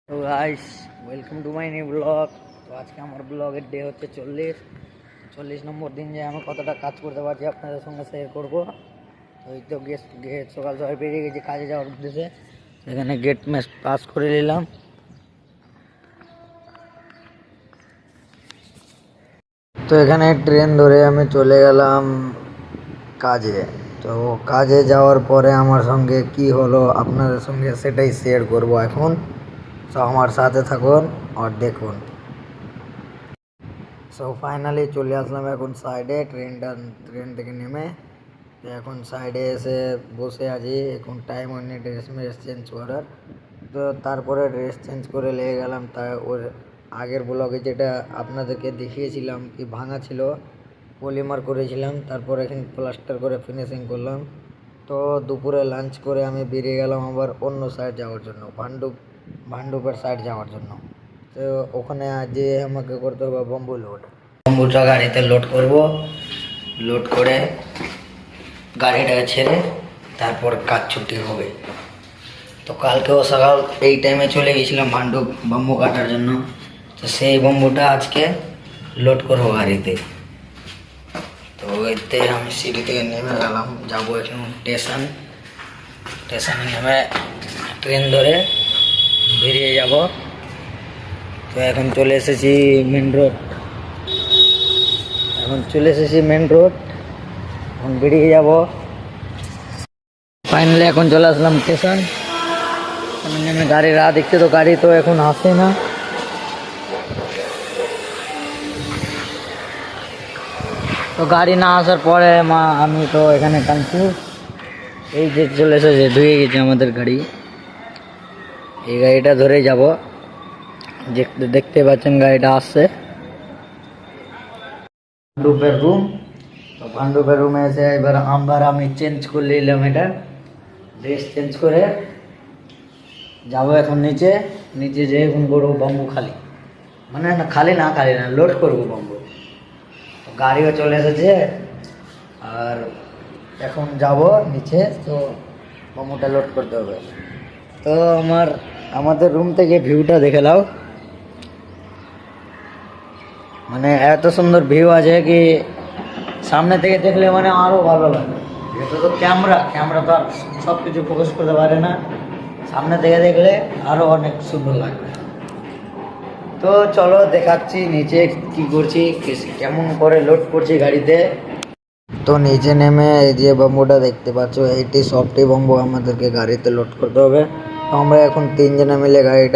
তো guys, welcome to my new blog. তো আজকে আমার ব্লগের ডে হচ্ছে 40 নম্বর দিন। যে আমি কতটা কাজ করতে পারছি আপনাদের সঙ্গে শেয়ার করবো। তো এই তো গেট সকাল সকাল বেরিয়ে গেছি কাজে যাওয়ার উদ্দেশ্যে। এখানে গেট ম্যাচ পাস করে নিলাম। তো এখানে ট্রেন ধরে আমি চলে গেলাম কাজে। তো কাজে যাওয়ার পরে আমার সঙ্গে কি হলো আপনাদের সঙ্গে সেটাই শেয়ার করব এখন। তো আমার সাথে থাকুন আর দেখুন। সো ফাইনালি চলে আসলাম এখন সাইডে, ট্রেন থেকে নেমে। তো এখন সাইডে এসে বসে আছি। এখন টাইম হয়নি ড্রেস চেঞ্জ করার। তো তারপরে ড্রেস চেঞ্জ করে লেগে গেলাম। তাই ওর আগের ব্লগে যেটা আপনাদেরকে দেখিয়েছিলাম কি ভাঙা ছিল, পলিমার করেছিলাম, তারপর এখানে প্লাস্টার করে ফিনিশিং করলাম। তো দুপুরে লাঞ্চ করে আমি বেরিয়ে গেলাম আবার অন্য সাইড যাওয়ার জন্য, ভান্ডুপের সাইড যাওয়ার জন্য। তো ওখানে যে আমাকে করতে হবে বম্বুটা গাড়িতে লোড করব। লোড করে গাড়িটা ছেড়ে তারপর কাজ ছুটি হবে। তো কালকেও সকাল এই টাইমে চলে গেছিলাম বাম্বু কাটার জন্য। তো সেই বাম্বুটা আজকে লোড করবো গাড়িতে। তো এতে আমি সিঁড়ি থেকে নেমে গেলাম, যাবো এখন স্টেশনে নেমে ট্রেন ধরে বেরিয়ে যাব। তো এখন চলে এসেছি মেন রোড। এখন বেরিয়ে যাব। ফাইনালি এখন চলে আসলাম স্টেশন। নেমে গাড়ির রাহ দেখতে, তো গাড়ি তো এখন আসে না। তো গাড়ি না আসার পরে আমি তো এখানে কনফিউজ। এই যে চলে এসেছে, ধুয়ে গেছে আমাদের গাড়ি। এই গাড়িটা ধরে যাব। দেখতে পাচ্ছেন গাড়িটা আসছে। ভান্ডুপের রুম। তো ভান্ডুপের রুমে এসে এবার আমি চেঞ্জ করে নিলাম, এটা ড্রেস চেঞ্জ করে যাবো এখন নিচে যেয়ে এখন করবো বাম্বু খালি, মানে না খালি না লোড করবো বাম্বু। তো গাড়িও চলে এসেছে আর এখন যাব নিচে। তো বাম্বুটা লোড করতে হবে। তো আমাদের রুম থেকে ভিউটা দেখে নাও। মানে এত সুন্দর ভিউ আছে কি সামনে থেকে দেখলে মানে আরো ভালো লাগে। এটা তো ক্যামেরা তো আর সব কিছু ফোকাস করতে পারে না, সামনে থেকে দেখলে আরো অনেক সুন্দর লাগবে। তো চলো দেখাচ্ছি নিচে কি করছি, কেমন করে লোড করছি গাড়িতে। তো নিচে নেমে এই যে বাম্বুটা দেখতে পাচ্ছ, এইটি সবটি বাম্বু আমাদেরকে গাড়িতে লোড করতে হবে। তো আমরা এখন 3 জনে মিলে গাড়িটা